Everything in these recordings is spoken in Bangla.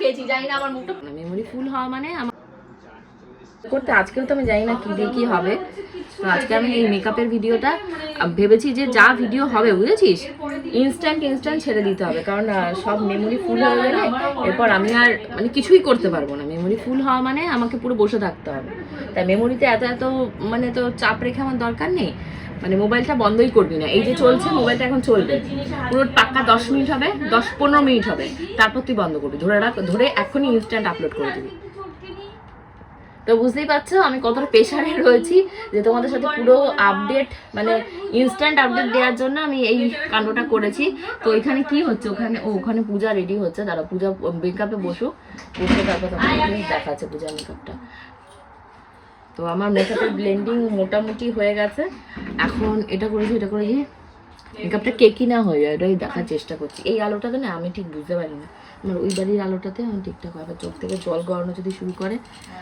খেয়েছি, জানি না আমার মুখটা মেমোরি ফুল হওয়া মানে আমার করতে আজকেও তো আমি জানি না কি দিয়ে কি হবে। তো আজকে আমি এই মেকআপের ভিডিওটা ভেবেছি যে যা ভিডিও হবে বুঝেছিস ইনস্ট্যান্ট ছেড়ে দিতে হবে, কারণ সব মেমোরি ফুল হয়ে গেলে এরপর আমি আর মানে কিছুই করতে পারবো না। মেমোরি ফুল হওয়া মানে আমাকে পুরো বসে থাকতে হবে, তাই মেমোরিতে এত মানে তো চাপ রেখে আমার দরকার নেই। মানে মোবাইলটা বন্ধই করবি না, এই যে চলছে মোবাইলটা এখন চলবে পুরো পাক্কা 10 মিনিট হবে, 10-15 মিনিট হবে, তারপর তুই বন্ধ করবি, ধরে এখনই ইনস্ট্যান্ট আপলোড করে দিবি। তো বুঝতেই পারছো আমি কতটা প্রেশারে রয়েছি যে তোমাদের সাথে পুরো আপডেট মানে ইনস্ট্যান্ট আপডেট দেওয়ার জন্য আমি এই কাণ্ডটা করেছি। তো এখানে কি হচ্ছে, ওখানে পূজা রেডি হচ্ছে, তারা পূজা মেকআপে বসে তারপর তোমাদের দেখাচ্ছে পূজার মেকআপটা। তো আমার মেকআপের ব্লেন্ডিং মোটামুটি হয়ে গেছে, এখন এটা করেছি মেকআপটা কেকি না হয়ে যায় এটাই দেখার চেষ্টা করছি। এই আলোটাতে না আমি ঠিক বুঝতে পারি না, আমার ওই বাড়ির আলোটাতে আমি ঠিকঠাক হবে, চোখ থেকে জল গড়ানো যদি শুরু করে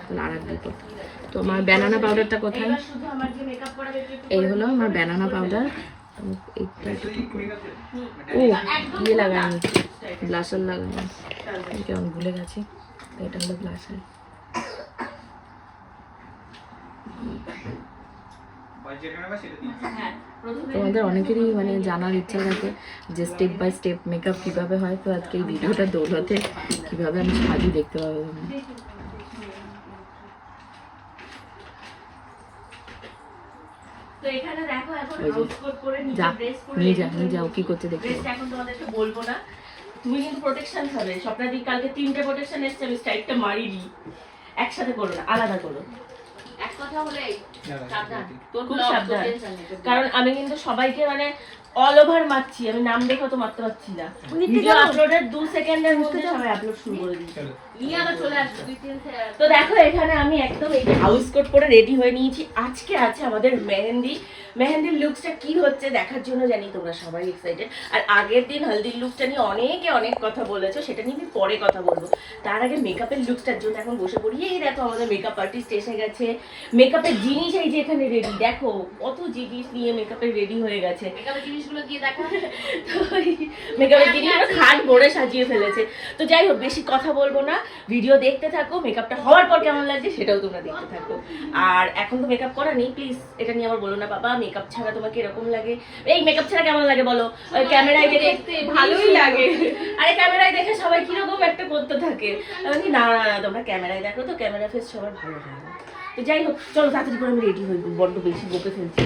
তাহলে আর এক বিপদ। তো আমার ব্যানানা পাউডারটা কোথায়, এই হলো আমার ব্যানানা পাউডার। ও ইয়ে লাগাইনি, ব্লাশার লাগাইনি, কেমন ভুলে গেছি। এটা হলো ব্লাশার। তোমাদের অনেকেরই মানে জানার ইচ্ছা থাকে যে স্টেপ বাই স্টেপ মেকআপ কিভাবে হয়, তো আজকে এই ভিডিওটা দৌলতে কিভাবে আমি সাজি দেখতে পাবো। তো এখানে দেখো এখন আউটস্কোট করে নিয়ে যাও কি করতে দেখো। এখন তোমাদেরকে বলবো না, তুমি কিন্তু প্রোটেকশন খাবে। স্বপ্নাদি কালকে 3টে প্রোটেকশন এসেছে, আমি স্টাইলটা মারিনি। একসাথে করো না, আলাদা করো। এক কথা বলে সাবধান, খুব সাবধান, কারণ আমি কিন্তু সবাইকে মানে অল ওভার মারছি, আমি নাম দেখে তো মারতে পারছি না। ভিডিও আপলোডের 2 সেকেন্ডের মধ্যে সবাই আপলোড শুরু করে দিয়েছে। তো দেখো এখানে আমি একদম এই যে হাউস কোট পরে রেডি হয়ে নিয়েছি। আজকে আছে আমাদের মেহেন্দির লুকসটা কি হচ্ছে দেখার জন্য জানি তোমরা সবাই এক্সাইটেড। আর আগের দিন হলদির লুকসটা নিয়ে অনেক কথা বলেছো, সেটা নিয়ে আমি পরে কথা বলবো। তার আগে মেকআপের লুকসটার জন্য এখন বসে পড়ি। এই দেখো আমাদের মেকআপ আর্টিস্ট এসে গেছে, মেকআপের জিনিস এই যে এখানে রেডি, দেখো কত জিনিস নিয়ে মেকআপের রেডি হয়ে গেছে। মেকআপের জিনিসগুলো দিয়ে দেখো, তো মেকআপের জিনিসগুলো খাট ভরে সাজিয়ে ফেলেছে। তো যাই হোক বেশি কথা বলবো না, ভিডিও দেখতে থাকো, মেকআপটা হওয়ার পর কেমন লাগছে সেটাও তোমরা দেখতে থাকো। আর এখন তো মেকআপ করা নেই, প্লিজ এটা নিয়ে আবার বলো না বাবা মেকআপ ছাড়া তোমাকে এরকম লাগে। এই মেকআপ ছাড়া কেমন লাগে বলো, ওই ক্যামেরায় দেখতে ভালোই লাগে। আরে ক্যামেরায় দেখে সবাই কিরকম একটা করতে থাকে, আমি না তোমরা ক্যামেরায় দেখো তো, ক্যামেরা ফেস সবার ভালো লাগে। তো যাই হোক চলো তাড়াতাড়ি করে আমি রেডি হইব, বড্ড বেশি বকে ফেলছি।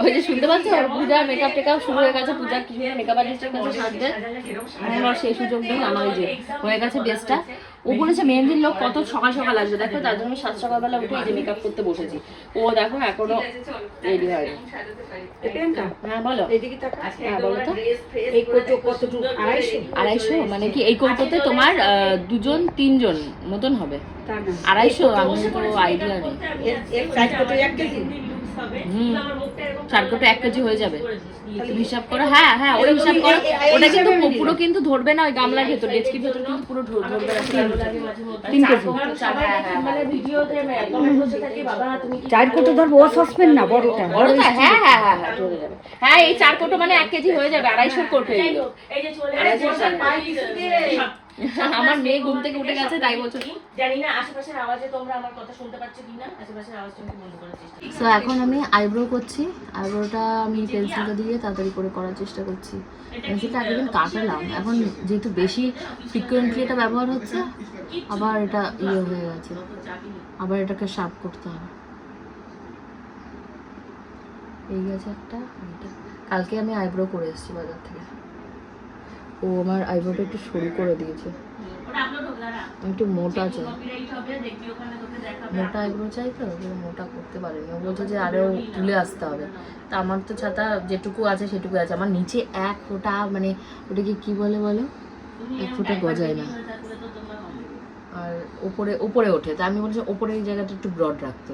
ওই যে শুনতে পাচ্ছ পূজার মেকআপ টেকআপ শুরু হয়ে গেছে, পূজার কিছু মেকআপ আর্টিস্টের কাছে সাজবে, আমার সেই সুযোগ নেই। আমার ওই যে হয়ে গেছে বেস্টটা, ও বলেছে মেহেন্দির লোক কত সকাল সকাল আসবে, দেখো তার জন্য 7 সকালবেলা উঠে এই যে মেকআপ করতে বসেছি। ও দেখো এখনো রেডি হয়নি। হ্যাঁ বলো, হ্যাঁ বলো তো। 250 মানে কি এই কৌটোতে তোমার 2-3 মতন হবে, 250 আমি তো আইডিয়া নেই। 4 কোটো 1 কেজি হয়ে যাবে, হিসাব করো। হ্যাঁ ওই হিসাব করো, ওটা কিন্তু পুরো কিন্তু ধরবে না, ওই গামলার ভেতর ডেচকির ভেতর কিন্তু পুরো ধরবে না। 3 কেজি 4 কোটো ধরবো, ও সসপেন না বড়টা। হ্যাঁ ধরে যাবে। হ্যাঁ এই 4 কোটো মানে 1 কেজি হয়ে যাবে, 250 কোটো। আমার মেয়ে ঘুম থেকে উঠে গেছে তাই বলছো। জানি না আশেপাশের আওয়াজে তোমরা আমার কথা শুনতে পাচ্ছ কিনা, আশেপাশের আওয়াজটা একটু বন্ধ করার চেষ্টা করছি। সো এখন আমি আইব্রো করছি, আইব্রোটা আমি পেন্সিলটা দিয়ে তাড়াতাড়ি করে করার চেষ্টা করছি। পেন্সিলটা আগের কাটালাম, এখন যেহেতু বেশি ফ্রিকুয়েন্টলি এটা ব্যবহার হচ্ছে আবার এটা ইয়ে হয়ে গেছে, আবার এটাকে শার্প করতে হবে। এই গেছে একটা, কালকে আমি আইব্রো করে এসেছি বাজার থেকে, ও আমার আইব্রোটা একটু সরু করে দিয়েছে, একটু মোটা চাই, মোটা আইব্রো চাই তো মোটা করতে পারিনি। ও বলছে যে আরও তুলে আসতে হবে, তা আমার তো ছাতা যেটুকু আছে সেটুকু আছে, আমার নিচে 1 ফোঁটা মানে ওটাকে কি বলে বলো, 1 ফোঁটা গজায় না, আর উপরে ওঠে। তা আমি বলছি ওপরে এই জায়গাটা একটু ব্রড রাখতে,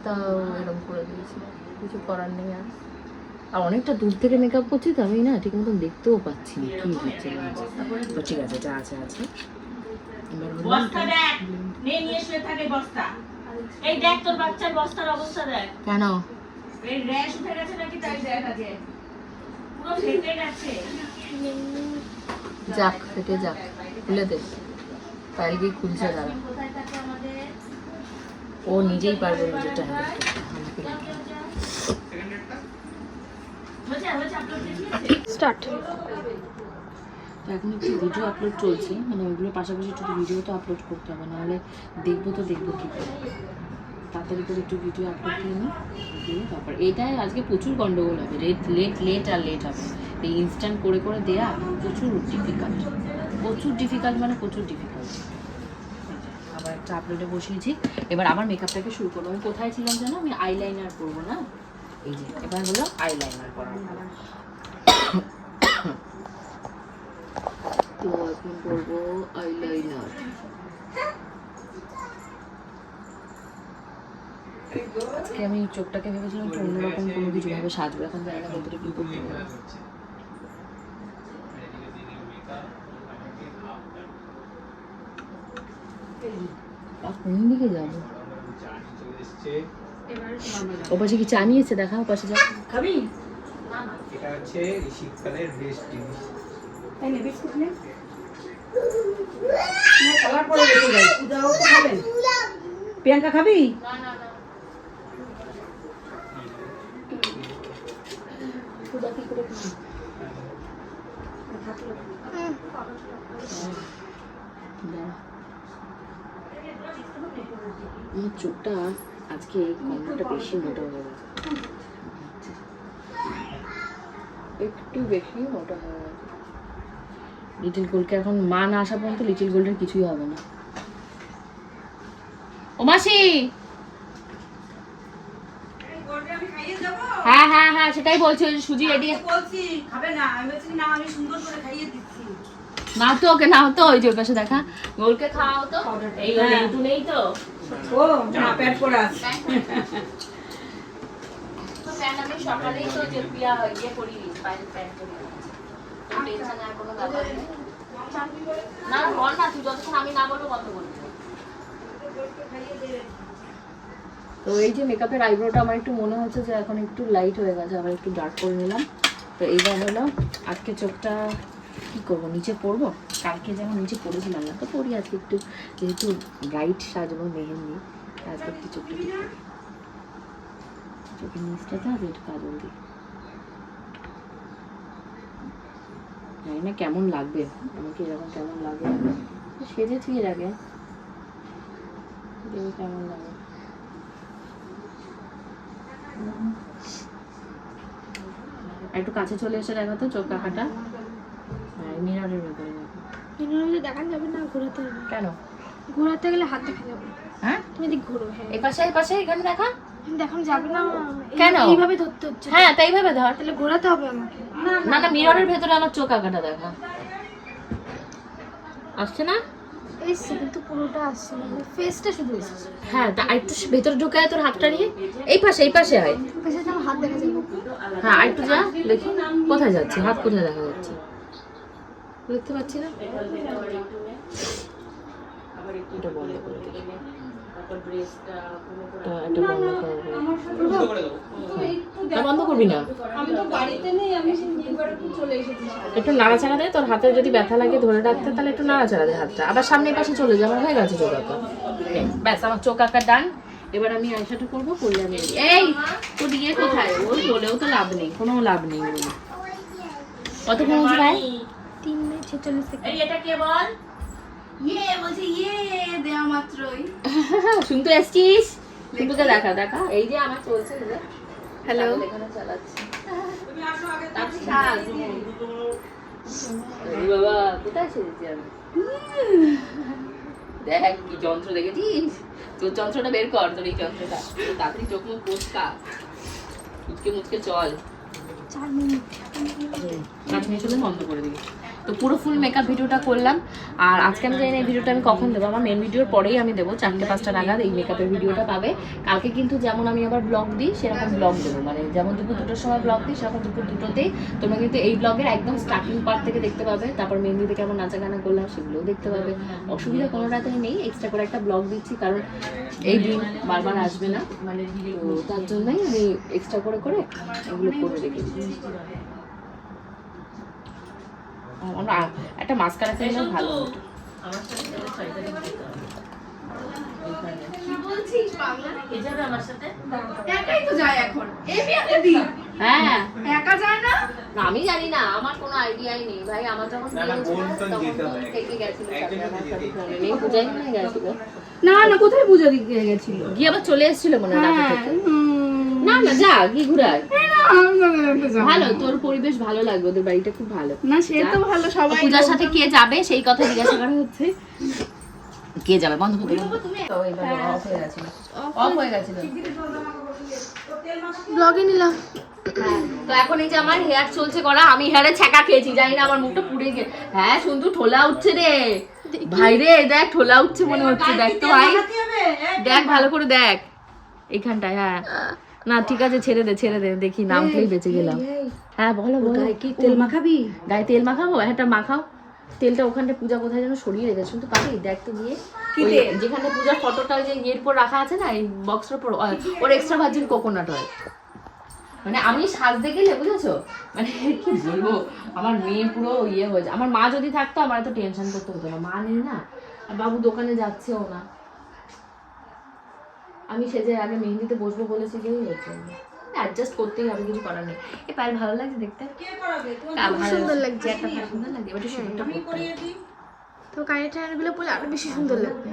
তা এরকম করে দিয়েছি, কিছু করার নেই। আর অনেকটা দূর থেকে মেকআপ করছি তো আমি না ঠিক মতন দেখতেও পাচ্ছি না কি হচ্ছে না হচ্ছে। তো ঠিক আছে যা আছে আছে। বস্তা দেখ, নিয়ে শুয়ে থাকে বস্তা। এই দেখ তোর বাচ্চার বস্তার অবস্থা দেখ। কেন এই র্যাশ উঠে গেছে নাকি তাই দেখ আগে। পুরো ফেটে গেছে। যাক ফেটে যাক, খুলে দে। পায়েলকে খুলছে দাঁড়া, কোথায় থাকে আমাদের? ও নিজেই পারবে নিজেরটা হ্যান্ডেল করতে, আমাকে লাগবে না। বলছে আপলোড দেখিয়েছে? স্টার্ট। তো এখন একটু ভিডিও আপলোড চলছে, মানে ওইগুলোর পাশাপাশি একটু ভিডিও তো আপলোড করতে হবে, নাহলে দেখবো কী করে। তাড়াতাড়ি করে একটু ভিডিও আপলোড দিয়ে নিই, দিয়ে তারপর এইটাই আজকে প্রচুর গন্ডগোল হবে, লেট হবে। এই ইনস্ট্যান্ট করে দেয়া প্রচুর ডিফিকাল্ট মানে প্রচুর ডিফিকাল্ট। আবার একটা আপলোডে বসিয়েছি, এবার আবার মেকআপটাকে শুরু করবো। আমি কোথায় ছিলাম জানো? আমি আইলাইনার করবো না, এই যে এবার হলো আইলাইনার করা। তো এখন করবো আইলাইনার। আজকে আমি চোখটাকে ভেবেছিলাম একটু অন্যরকম কোনো কিছু ভাবে সাজবো, এখন জানি না কতটা কি করতে হবে। কোন দিকে যাবো? ওপাশে কি চা নিয়েছে দেখা, ওপাশে যা। খাবি? এটা হচ্ছে শীতকালের বেস্ট জিনিস। এই নে বিস্কুট নে। না খাবার পরে রেখে যাই। পূজাও তো খাবেন। প্রিয়াঙ্কা খাবি? পূজা কি করে খাবি? আমার চোখটা আজকে কমটা বেশি মোটা হয়ে গেছে, একটু বেশি মোটা হয়ে গেছে। লিটিল গোল্ডকে এখন মা না আসা পর্যন্ত লিটিল গোল্ডের কিছুই হবে না। ও মাসি, হ্যাঁ হ্যাঁ হ্যাঁ সেটাই বলছি, ওই সুজি রেডি। বলছি খাবে না, আমি বলছি না আমি সুন্দর করে খাইয়ে দিচ্ছি। নাও তো ওকে, নাও তো, ওই যে ওর পাশে দেখা, গোলকে খাওয়াও তো। এই লেন্টু নেই তো? ও না প্যাড পরে আছে। তো প্যান্ট আমি সকালেই তো যে পিয়া ইয়ে করি নি, প্যান্ট করি। তো টেনশন আর কোনো ব্যাপার নেই। না না বল না, তুই যতক্ষণ আমি না বলবো বন্ধ করবি। তো এই যে মেকআপের আইব্রোটা আমার একটু মনে হচ্ছে যে এখন একটু লাইট হয়ে গেছে, আবার একটু ডার্ক করে নিলাম। তো এইবার হলো আজকে চোখটা কি করব, নিচে পরবো। কালকে যেমন নিচে পরেছিলাম না, তো পরি আজকে একটু, যেহেতু ব্রাইট সাজবো মেহেন্দি, আজকে একটু চোখটা ঠিক করি। চোখের নিচটাতে আজ একটু কাজল দিই, জানি না কেমন লাগবে আমাকে, এরকম কেমন লাগে। সেজেছি এর আগে, কেমন লাগে। একটু কাছে চলে এসে দেখো তো চোখ কাকাটা, হ্যাঁ মিররের ভেতরে দেখো। মিররে দেখা যাবে না, ঘোরাতে হবে। কেন ঘোরাতে গেলে হাত দেখা যাবে। হ্যাঁ তুমি এদিক ঘোরো। হ্যাঁ এই পাশে এখানে দেখা। দেখানো যাবে না। কেন? এইভাবে ধরতে হচ্ছে। হ্যাঁ তাই ভাবে ধর। তাহলে ঘোরাতে হবে আমাকে। না না মিররের ভেতরে আমার চোখ কাকাটা দেখা আসছে না। এসছে কিন্তু পুরোটা আসছে না, ফেসটা শুধু এসছে। হ্যাঁ তা একটু ভেতরে ঢুকায় তোর হাতটা নিয়ে, এই পাশে হয়। ফেসে আমার হাত দেখা যাবে। হ্যাঁ আরেকটু যা দেখি কোথায় যাচ্ছে, হাত কোথায় দেখা যাচ্ছে দেখতে পাচ্ছি না। এটা বন্ধ করে দিই, এটা বন্ধ করে দিই। না বন্ধ করবি না, আমি তো বাড়িতে নেই, আমি এবারে চলে এসেছি। একটু নাড়াচাড়া দে, তোর হাতে যদি ব্যথা লাগে ধরে রাখতে তাহলে একটু নাড়াচাড়া দে হাতটা, আবার সামনের পাশে চলে যাবে। হয়ে গেছে চোখ আঁকা, ব্যাস আমার চোখ আঁকা ডান। এবার আমি আইশ্যাডো করবো, করলে আমি এই তো দিয়ে কোথায় ওর বলেও তো লাভ নেই, কোনো লাভ নেই বলে। কতক্ষণ হচ্ছে ভাই? 3 মিনিট 46 সেকেন্ড। এই এটা কে বল? ইয়ে বলছি ইয়ে দেয়া মাত্রই। শুনতে এসছিস? শুনতে দেখা এই যে আমার চলছে, হ্যালো। এখানে চালাচ্ছি। তুমি আসো আগে। বাবা কোথায় সেজেছি আমি? দেখ কি যন্ত্র দেখেছিস, তোর যন্ত্রটা বের কর, তোর এই যন্ত্রটা তাড়াতাড়ি চোখ মুখ পরিষ্কার মুচকে চল। 4 মিনিট। 5 মিনিট হলে বন্ধ করে দিবি। তো পুরো ফুল মেকআপ ভিডিওটা করলাম। আর আজকে আমি জানি না এই ভিডিওটা আমি কখন দেবো, আমার মেন ভিডিওর পরেই আমি দেবো, 4-5টা নাগাদ এই মেকআপের ভিডিওটা পাবে। কালকে কিন্তু যেমন আমি আবার ব্লগ দিই সেরকম ব্লগ দেবো, মানে যেমন দুপুর 2টোর সময় ব্লগ দিই সেরকম দুপুর 2টোতেই তোমরা কিন্তু এই ব্লগের একদম স্টার্টিং পার্ট থেকে দেখতে পাবে। তারপর মেহেন্দিতে কেমন নাচা গানা করলাম সেগুলোও দেখতে পাবে, অসুবিধা কোনোটাতেই নেই। এক্সট্রা করে একটা ব্লগ দিচ্ছি, কারণ এই দিন বারবার আসবে না, তো তার জন্যই আমি এক্সট্রা করে এগুলো করে রেখেছি। আমরা একটা মাস্কারা কিনলে ভালো হতো। আমার সাথে গেলে 6 তারিখ যেতে হবে। কে যাবে আমার সাথে? একাই তো যায় এখন এই বিয়েতে দিন হ্যাঁ একা যায় না না, আমি জানি না, আমার কোনো আইডিয়াই নেই ভাই। আমার যখন না, না, বিয়ে হয়েছিল, বোন তো তখন যেতে তো হবে। থেকে গেছিল সাথে, একজনের আমার যেতেই সাথে মনে নেই, পূজাই নিয়ে গেছিল। না না কোথায় পূজা দিতে গেছিল? গিয়ে আবার চলে এসেছিল মনে হয় রাতে হ্যাঁ থেকে। না না যা, কি ঘুরায়। না ভালো, তোর পরিবেশ ভালো লাগবে, ওদের বাড়িটা খুব ভালো। সে তো ভালো সবাই পূজার সাথে কে যাবে সেই কথা জিজ্ঞাসা করা হচ্ছে। কে যাবে বন্ধ করে দেবো। তো এইবার অফ হয়ে গেছিল, অফ হয়ে গেছিল। ব্লগে নিলাম তো এখন এই যে আমার হেয়ার চলছে করা, আমি হেয়ারে ছ্যাঁকা খেয়েছি, জানি না আমার মুখটা পুড়ে গিয়ে। হ্যাঁ শুনতু ঠোলা উঠছে রে ভাই রে, দেখ ঠোলা উঠছে মনে হচ্ছে, দেখ তো ভাই, দেখ ভালো করে দেখ এইখানটায়। হ্যাঁ না ঠিক আছে, ছেড়ে দে ছেড়ে দে, দেখি নামটাই বেঁচে গেলাম। হ্যাঁ বলো বলো। গায়ে কি তেল মাখাবি? গায়ে তেল মাখাবো, একটা মাখাও তেলটা। ওখানটা পূজা কোথায় যেন সরিয়ে রেখেছে, শুনতে পাবি, দেখ তো গিয়ে। ওই যেখানে পূজার ফটোটা যে ইয়ের উপর রাখা আছে না, এই বক্সটার উপর, ওর এক্সট্রা ভার্জিন কোকোনাট অয়েল। মানে আমি সাজতে গেলে বুঝেছো, মানে কি বলবো, আমার মেয়ে পুরো ইয়ে হয়েছে। আমার মা যদি থাকতো আমার এত টেনশন করতে হতো না, মা নেই না, আর বাবু দোকানে যাচ্ছেও না। আমি সেজে আগে মেহেন্দিতে বসবো বলেছি যে হচ্ছে অ্যাডজাস্ট করতেই হবে, কিছু করার নেই। এ পায়েল ভালো লাগছে দেখতে, সুন্দর লাগছে। একটা সুন্দর লাগছে, এবার সুন্দরটা তো কানের টায়ারগুলো পরে আরো বেশি সুন্দর লাগবে।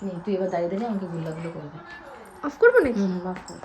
নেই, তুই এবার দাঁড়িয়ে দেখে আমাকে গুল্লাগুলো করে দে। অফ করবো নাকি? মাফ কর।